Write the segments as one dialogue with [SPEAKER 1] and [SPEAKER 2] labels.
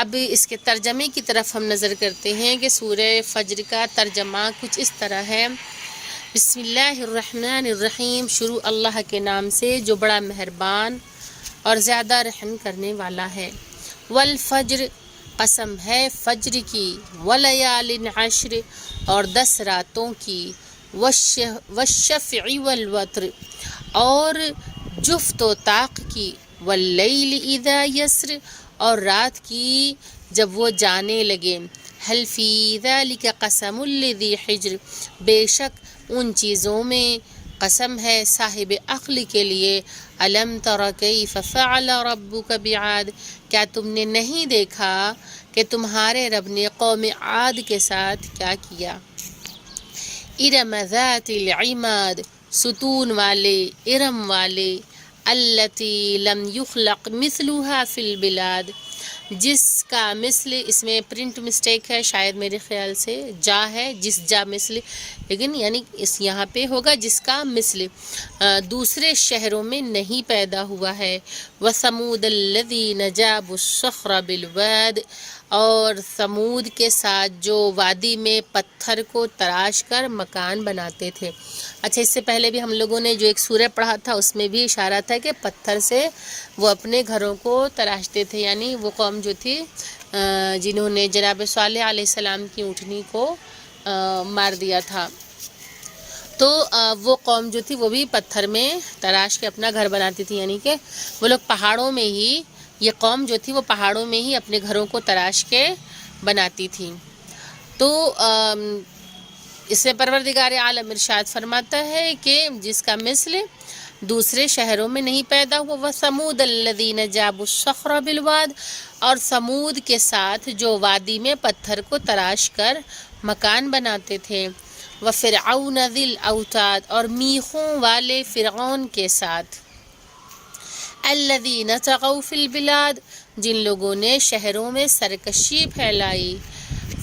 [SPEAKER 1] اب اس کے ترجمے کی طرف ہم نظر کرتے ہیں کہ سورہ فجر کا ترجمہ کچھ اس طرح ہے۔ بسم اللہ الرحمن الرحیم، شروع اللہ کے نام سے جو بڑا مہربان اور زیادہ رحم کرنے والا ہے۔ والفجر، قسم ہے فجر کی، ولیال عشر، اور 10 راتوں کی، والشفع والوتر، اور جفت و طاق کی، واللیل اذا یسر، اور رات کی جب وہ جانے لگے، حل فی ذلک قسم لذی حجر، بے شک ان چیزوں میں قسم ہے صاحب عقل کے لیے۔ الم تر کیف فعل ربک بعاد، کیا تم نے نہیں دیکھا کہ تمہارے رب نے قوم عاد کے ساتھ کیا کیا۔ ارم ذات العماد، ستون والے، ارم والے، التی لم یخلق مثلها فی البلاد، جس کا مثل، اس میں پرنٹ مسٹیک ہے شاید، میرے خیال سے جا ہے، جس جا مثل، لیکن یعنی اس یہاں پہ ہوگا جس کا مثل دوسرے شہروں میں نہیں پیدا ہوا ہے۔ وثمود الذین جابوا الصخر بالواد، اور ثمود کے ساتھ جو وادی میں پتھر کو تراش کر مکان بناتے تھے۔ اچھا، اس سے پہلے بھی ہم لوگوں نے جو ایک سورہ پڑھا تھا اس میں بھی اشارہ تھا کہ پتھر سے وہ اپنے گھروں کو تراشتے تھے، یعنی وہ قوم جو تھی جنہوں نے جناب صالح علیہ السلام کی اونٹنی کو مار دیا تھا، تو وہ قوم جو تھی وہ بھی پتھر میں تراش کے اپنا گھر بناتی تھی، یعنی کہ وہ لوگ پہاڑوں میں ہی، یہ قوم جو تھی وہ پہاڑوں میں ہی اپنے گھروں کو تراش کے بناتی تھی۔ تو اس میں پروردگار عالم ارشاد فرماتا ہے کہ جس کا مثل دوسرے شہروں میں نہیں پیدا ہوا۔ وثمود الذین جابوا الصخر بالواد، اور ثمود کے ساتھ جو وادی میں پتھر کو تراش کر مکان بناتے تھے۔ وفرعون ذی الاوتاد، اور میخوں والے فرعون کے ساتھ۔ الذین طغوا فی البلاد، جن لوگوں نے شہروں میں سرکشی پھیلائی۔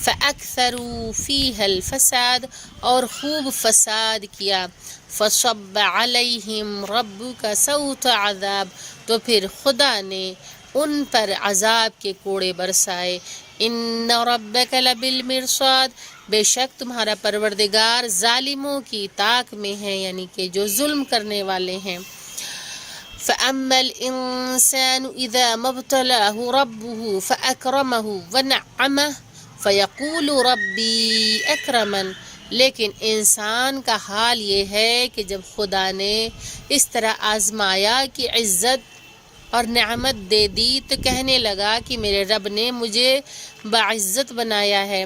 [SPEAKER 1] فاکثروا فیہا الفساد، اور خوب فساد کیا۔ فصب علیہم ربک سوط عذاب، تو پھر خدا نے ان پر عذاب کے کوڑے برسائے۔ ان ربک لبالمرصاد، بے شک تمہارا پروردگار ظالموں کی طاق میں ہے، یعنی کہ جو ظلم کرنے والے ہیں۔ فَأَمَّا الْإِنسَانُ إِذَا مَا ابْتَلَاهُ رَبُّهُ فَأَكْرَمَهُ وَنَعَّمَهُ فَيَقُولُ رَبِّي أَكْرَمَنِ، لیکن انسان کا حال یہ ہے کہ جب خدا نے اس طرح آزمایا کہ عزت اور نعمت دے دی تو کہنے لگا کہ میرے رب نے مجھے باعزت بنایا ہے۔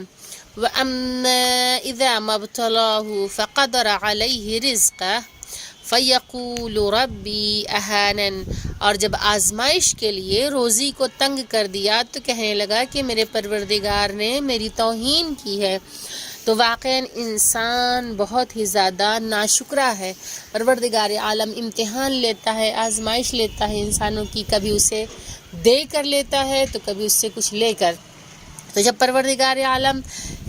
[SPEAKER 1] وَأَمَّا إِذَا مَا ابْتَلَاهُ فَقَدَرَ عَلَيْهِ رِزْقَهُ فَيَقُولُ رَبِّي أَهَانَنِ، اور جب آزمائش کے لیے روزی کو تنگ کر دیا تو کہنے لگا کہ میرے پروردگار نے میری توہین کی ہے۔ تو واقعاً انسان بہت ہی زیادہ ناشکرا ہے۔ پروردگار عالم امتحان لیتا ہے، آزمائش لیتا ہے انسانوں کی، کبھی اسے دے کر لیتا ہے تو کبھی اس سے کچھ لے کر۔ تو جب پروردگار عالم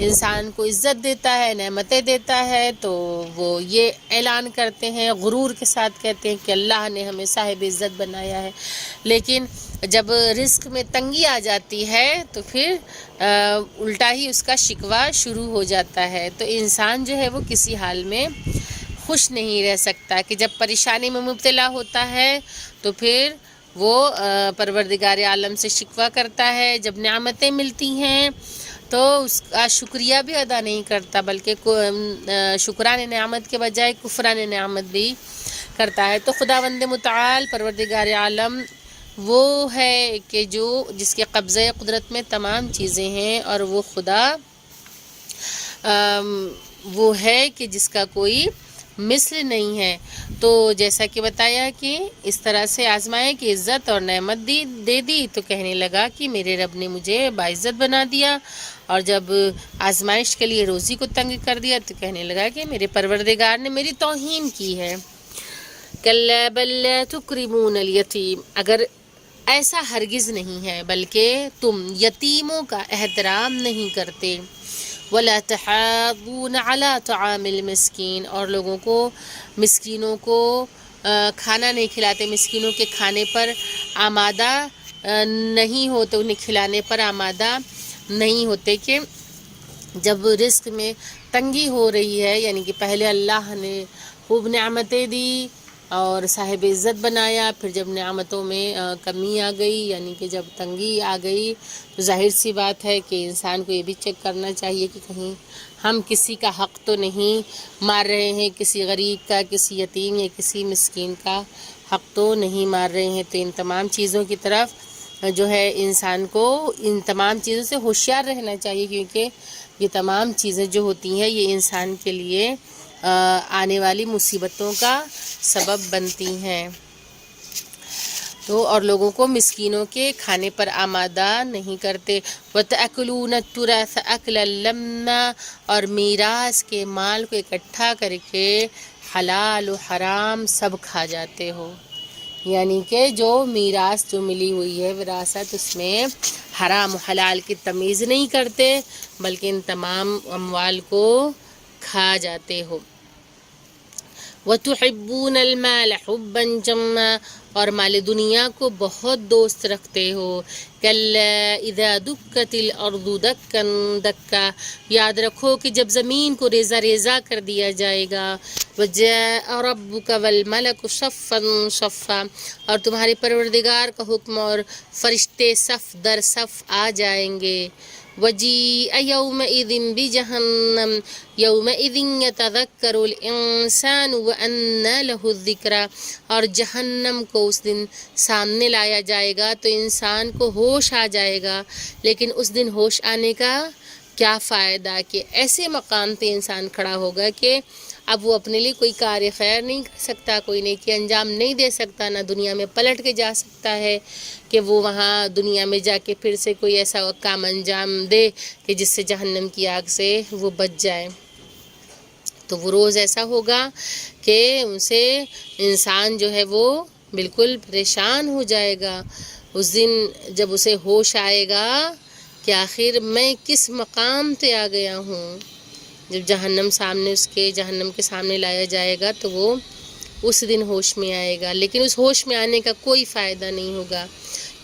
[SPEAKER 1] انسان کو عزت دیتا ہے، نعمتیں دیتا ہے، تو وہ یہ اعلان کرتے ہیں، غرور کے ساتھ کہتے ہیں کہ اللہ نے ہمیں صاحب عزت بنایا ہے۔ لیکن جب رزق میں تنگی آ جاتی ہے تو پھر الٹا ہی اس کا شکوہ شروع ہو جاتا ہے۔ تو انسان جو ہے وہ کسی حال میں خوش نہیں رہ سکتا، کہ جب پریشانی میں مبتلا ہوتا ہے تو پھر وہ پروردگار عالم سے شکوہ کرتا ہے، جب نعمتیں ملتی ہیں تو اس کا شکریہ بھی ادا نہیں کرتا، بلکہ شکران نعمت کے بجائے کفران نعمت بھی کرتا ہے۔ تو خداوند متعال پروردگار عالم وہ ہے کہ جس کے قبضہ قدرت میں تمام چیزیں ہیں، اور وہ خدا وہ ہے کہ جس کا کوئی مثل نہیں ہے۔ تو جیسا کہ بتایا کہ اس طرح سے آزمائے کہ عزت اور نعمت دے دی تو کہنے لگا کہ میرے رب نے مجھے باعزت بنا دیا، اور جب آزمائش کے لیے روزی کو تنگ کر دیا تو کہنے لگا کہ میرے پروردگار نے میری توہین کی ہے۔ کلا بل لا تکرمون الیتیم، اگر ایسا ہرگز نہیں ہے بلکہ تم یتیموں کا احترام نہیں کرتے۔ وَلَا تَحَاضُّونَ عَلَىٰ طَعَامِ الْمِسْكِينِ، اور لوگوں کو، مسکینوں کو کھانا نہیں کھلاتے، مسکینوں کے کھانے پر آمادہ نہیں ہوتے، انہیں کھلانے پر آمادہ نہیں ہوتے کہ جب رزق میں تنگی ہو رہی ہے، یعنی کہ پہلے اللہ نے خوب نعمتیں دی اور صاحب عزت بنایا، پھر جب نعمتوں میں کمی آ گئی، یعنی کہ جب تنگی آ گئی، تو ظاہر سی بات ہے کہ انسان کو یہ بھی چیک کرنا چاہیے کہ کہیں ہم کسی کا حق تو نہیں مار رہے ہیں، کسی غریب کا، کسی یتیم یا کسی مسکین کا حق تو نہیں مار رہے ہیں۔ تو ان تمام چیزوں کی طرف جو ہے انسان کو ان تمام چیزوں سے ہوشیار رہنا چاہیے، کیونکہ یہ تمام چیزیں جو ہوتی ہیں یہ انسان کے لیے آنے والی مصیبتوں کا سبب بنتی ہیں۔ تو اور لوگوں کو مسکینوں کے کھانے پر آمادہ نہیں کرتے۔ وَتَأْكُلُونَ التُّرَاثَ أَكْلًا لَمًّا، اور میراث کے مال کو اکٹھا کر کے حلال و حرام سب کھا جاتے ہو، یعنی کہ جو میراث جو ملی ہوئی ہے وراثت، اس میں حرام و حلال کی تمیز نہیں کرتے، بلکہ ان تمام اموال کو کھا جاتے ہو۔ وَتُحِبُّونَ الْمَالَ حُبًّا جَمًّا، اور مال دنیا کو بہت دوست رکھتے ہو۔ كَلَّا إِذَا دُكَّتِ الْأَرْضُ دَكًّا دَكًّا، یاد رکھو کہ جب زمین کو ریزہ ریزہ کر دیا جائے گا۔ وَجَاءَ رَبُّكَ وَالْمَلَكُ صَفًّا صَفًّا، اور تمہارے پروردگار کا حکم اور فرشتے صف در صف آ جائیں گے۔ وَجِيءَ يَوْمَئِذٍ بِجَهَنَّمَ يَوْمَئِذٍ يَتَذَكَّرُ الْإِنسَانُ وَأَنَّىٰ لَهُ الذِّكْرَىٰ، اور جہنم کو اس دن سامنے لایا جائے گا تو انسان کو ہوش آ جائے گا، لیکن اس دن ہوش آنے کا کیا فائدہ کہ ایسے مقام پہ انسان کھڑا ہوگا کہ اب وہ اپنے لیے کوئی کار خیر نہیں کر سکتا، کوئی نیکی انجام نہیں دے سکتا، نہ دنیا میں پلٹ کے جا سکتا ہے کہ وہ وہاں دنیا میں جا کے پھر سے کوئی ایسا کام انجام دے کہ جس سے جہنم کی آگ سے وہ بچ جائے۔ تو وہ روز ایسا ہوگا کہ اسے انسان جو ہے وہ بالکل پریشان ہو جائے گا۔ اس دن جب اسے ہوش آئے گا کہ آخر میں کس مقام پہ آ گیا ہوں، جب جہنم کے سامنے لایا جائے گا تو وہ اس دن ہوش میں آئے گا، لیکن اس ہوش میں آنے کا کوئی فائدہ نہیں ہوگا۔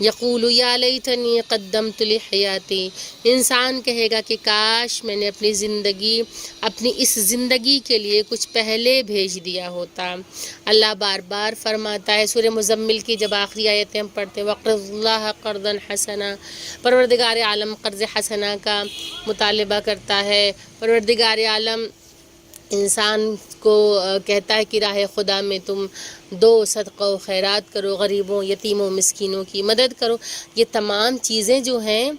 [SPEAKER 1] یقول یا لیتنی قدمت لحیاتی، انسان کہے گا کہ کاش میں نے اپنی اس زندگی کے لیے کچھ پہلے بھیج دیا ہوتا۔ اللہ بار بار فرماتا ہے سورہ مزمل کی جب آخری آیتیں ہم پڑھتے ہیں، وَاقْرِضُ اللَّهَ قَرْضًا حَسَنًا، پروردگار عالم قرض حسنہ کا مطالبہ کرتا ہے۔ پروردگار عالم انسان کو کہتا ہے کہ راہ خدا میں تم دو، صدقہ و خیرات کرو، غریبوں یتیموں مسکینوں کی مدد کرو۔ یہ تمام چیزیں جو ہیں،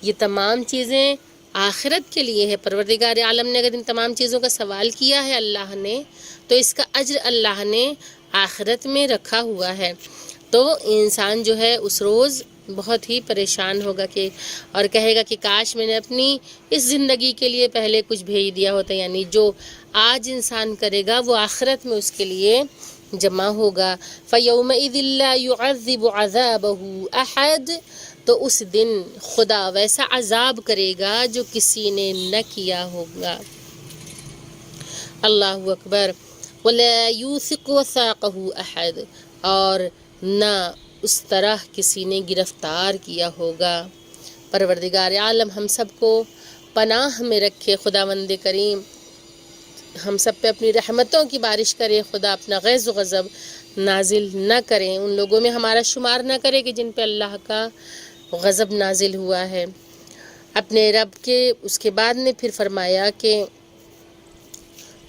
[SPEAKER 1] یہ تمام چیزیں آخرت کے لیے ہے۔ پروردگار عالم نے اگر ان تمام چیزوں کا سوال کیا ہے اللہ نے، تو اس کا اجر اللہ نے آخرت میں رکھا ہوا ہے۔ تو انسان جو ہے اس روز بہت ہی پریشان ہوگا اور کہے گا کہ کاش میں نے اپنی اس زندگی کے لیے پہلے کچھ بھیج دیا ہوتا، یعنی جو آج انسان کرے گا وہ آخرت میں اس کے لیے جمع ہوگا۔ فَيَوْمَئِذٍ لَّا يُعَذِّبُ عَذَابَهُ أَحَدٌ، تو اس دن خدا ویسا عذاب کرے گا جو کسی نے نہ کیا ہوگا۔ اللہ اکبر۔ وَلَا يُوثِقُ وَثَاقَهُ أَحَدٌ، اور نہ اس طرح کسی نے گرفتار کیا ہوگا۔ پروردگار عالم ہم سب کو پناہ میں رکھے، خداوند کریم ہم سب پہ اپنی رحمتوں کی بارش کرے، خدا اپنا غیظ و غضب نازل نہ کریں، ان لوگوں میں ہمارا شمار نہ کرے کہ جن پہ اللہ کا غضب نازل ہوا ہے۔ اپنے رب کے اس کے بعد نے پھر فرمایا کہ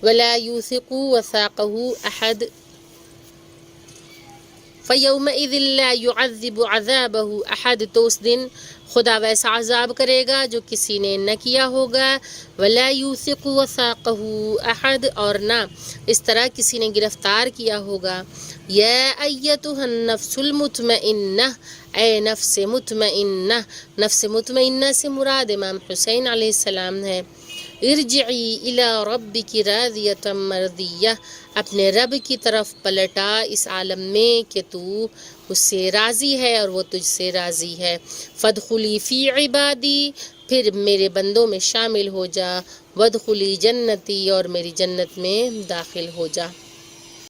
[SPEAKER 1] وَلَا يُوثِقُ وَثَاقَهُ أَحَدٌ فَيَوْمَئِذٍ لَّا يُعَذِّبُ عَذَابَهُ أَحَدٌ، تو اس دن خدا ویسا عذاب کرے گا جو کسی نے نہ کیا ہوگا۔ وَلَا يُوثِقُ وَثَاقَهُ أَحَدٌ، اور نہ اس طرح کسی نے گرفتار کیا ہوگا۔ یا ایتھا النفس المطمئنہ، اے نفس مطمئنہ، نفس مطمئنہ سے مراد امام حسین علیہ السلام ہے۔ ارجعی الی ربک راضیۃ مرضیہ، اپنے رب کی طرف پلٹا اس عالم میں کہ تو اس سے راضی ہے اور وہ تجھ سے راضی ہے۔ فادخلی فی عبادی، پھر میرے بندوں میں شامل ہو جا۔ وادخلی جنتی، اور میری جنت میں داخل ہو جا۔